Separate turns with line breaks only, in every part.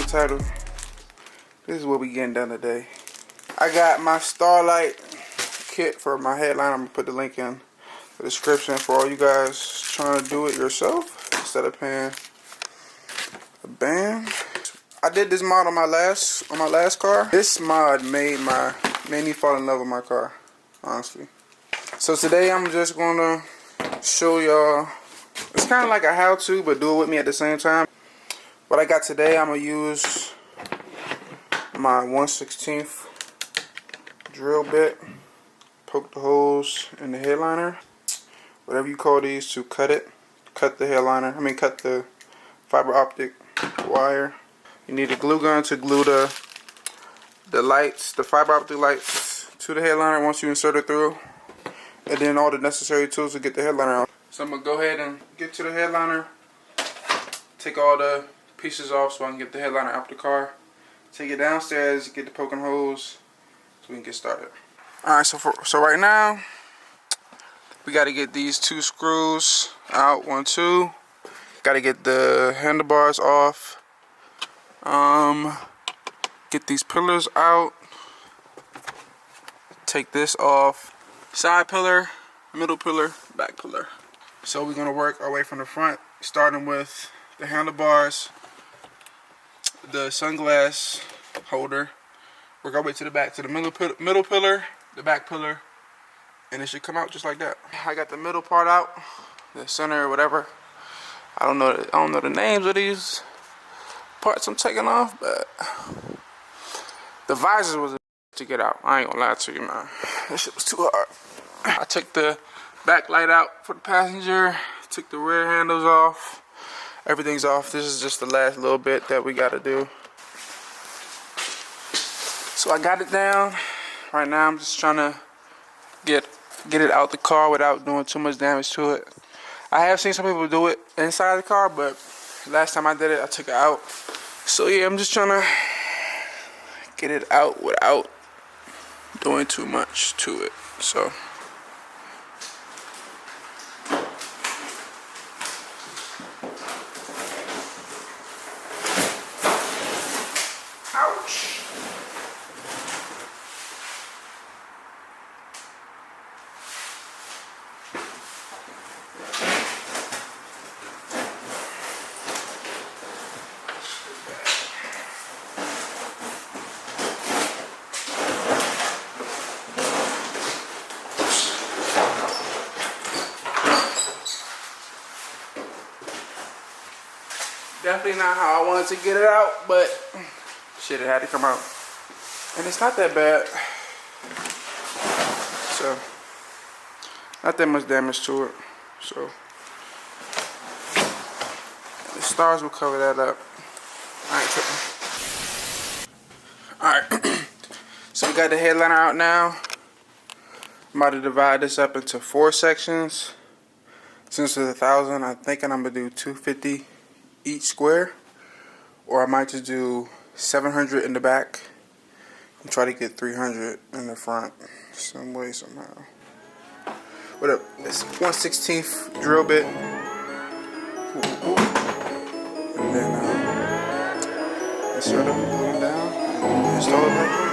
title. This is what we getting done today. I got my Starlight kit for my headline. I'm gonna put the link in the description for all you guys trying to do it yourself instead of paying a band. I did this mod on my last car. This mod made me fall in love with my car, honestly. So today I'm just gonna show y'all. It's kind of like a how-to, but do it with me at the same time. What I got today, I'm gonna use my 1/16 drill bit, poke the holes in the headliner, whatever you call these, to cut the headliner. Cut the fiber optic wire. You need a glue gun to glue the lights, the fiber optic lights, to the headliner once you insert it through, and then all the necessary tools to get the headliner out. So I'm gonna go ahead and get to the headliner, take all the pieces off so I can get the headliner out the car, take it downstairs, get the poking holes so we can get started. Alright, so right now we got to get these 2 screws out, 1, 2. Got to get the handlebars off. Get these pillars out. Take this off. Side pillar, middle pillar, back pillar. So we're gonna work our way from the front, starting with the handlebars, the sunglass holder. Work our way to the back, to the middle pillar, the back pillar, and it should come out just like that. I got the middle part out, the center or whatever. I don't know the names of these parts I'm taking off, but the visors was to get out. I ain't gonna lie to you, man. This shit was too hard. I took the back light out for the passenger, took the rear handles off. Everything's off. This is just the last little bit that we gotta do. So I got it down. Right now I'm just trying to get it out the car without doing too much damage to it. I have seen some people do it inside the car, but last time I did it, I took it out. So yeah, I'm just trying to get it out without doing too much to it. So ouch. Definitely not how I wanted to get it out, but shit, it had to come out. And it's not that bad. So, not that much damage to it. So, the stars will cover that up. Alright, so we got the headliner out now. I'm about to divide this up into 4 sections. Since it's 1,000, I'm thinking I'm gonna do 250 each square, or I might just do 700 in the back and try to get 300 in the front, some way, somehow. What up? This 1/16 drill bit, and then insert it, glue it down, and install it back in.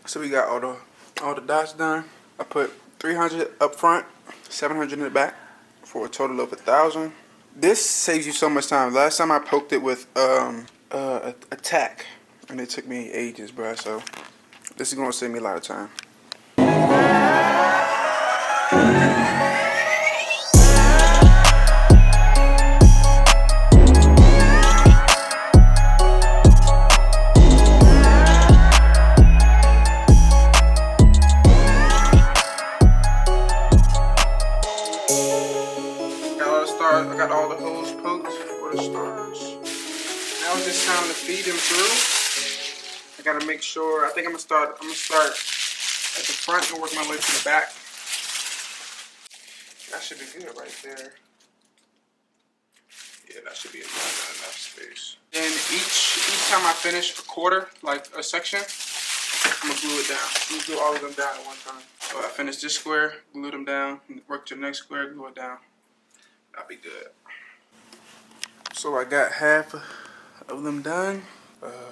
So we got all the dots done. I put 300 up front, 700 in the back, for a total of 1,000. This saves you so much time. Last time I poked it with a tack, and it took me ages, bro. So this is gonna save me a lot of time. I got all the holes poked for the stars. Now it's just time to feed them through. I gotta make sure. I think I'm gonna start at the front and work my way to the back. That should be good right there. Yeah, that should be enough space. And each time I finish a quarter, like a section, I'm gonna glue it down. I'm gonna glue all of them down at one time. So I finish this square, glue them down, work to the next square, glue it down. That'll be good. So I got half of them done.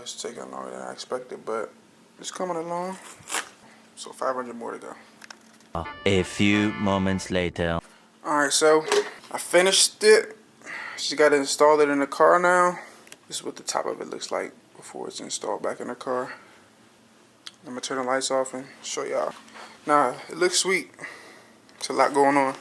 It's taking longer than I expected, but it's coming along. So 500 more to go.
A few moments later.
Alright, so I finished it. Just got to install it in the car now. This is what the top of it looks like before it's installed back in the car. I'm gonna turn the lights off and show y'all. Nah, it looks sweet. It's a lot going on.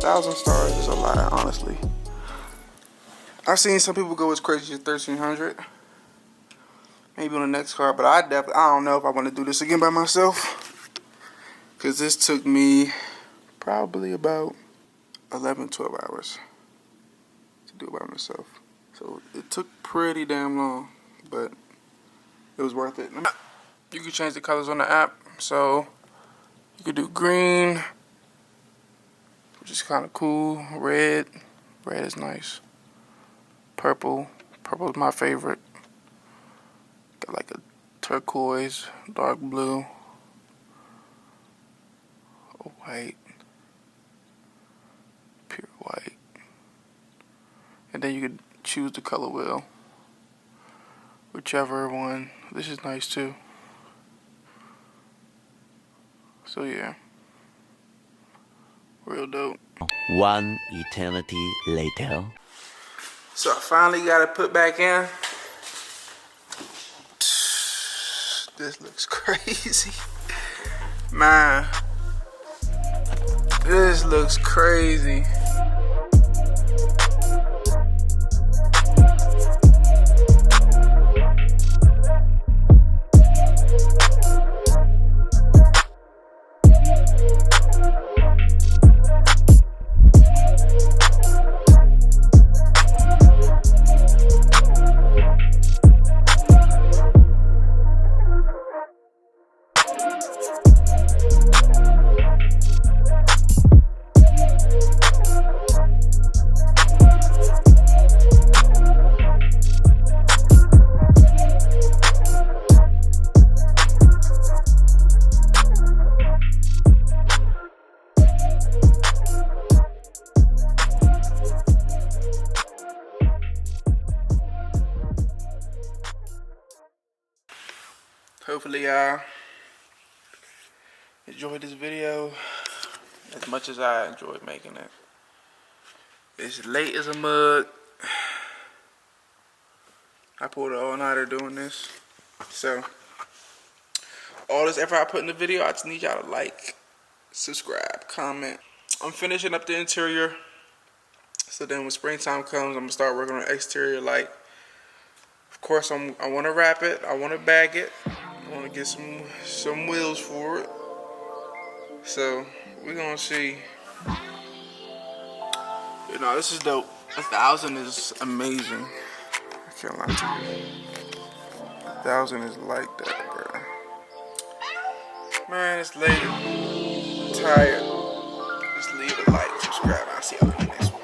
1,000 stars is a lot, honestly. I've seen some people go as crazy as 1,300. Maybe on the next car, but I don't know if I want to do this again by myself. Because this took me probably about 11, 12 hours to do it by myself. So it took pretty damn long, but it was worth it. You can change the colors on the app. So you could do green, which is kind of cool. Red is nice. Purple is my favorite. Got like a turquoise, dark blue, a white, pure white. And then you could choose the color wheel, whichever one. This is nice too. So yeah, real dope.
One eternity later.
So I finally got it put back in. This looks crazy. Man, this looks crazy. Hopefully y'all enjoyed this video as much as I enjoyed making it. It's late as a mug. I pulled an all-nighter doing this. So all this effort I put in the video, I just need y'all to like, subscribe, comment. I'm finishing up the interior. So then when springtime comes, I'm gonna start working on the exterior light. Of course, I want to wrap it. I want to bag it. I want to get some wheels for it. So we're gonna see. You know, this is dope. 1,000 is amazing. I can't lie to you. 1,000 is like that, bro. Man, it's late. I'm tired. Just leave a like, subscribe, and I'll see y'all in the next one.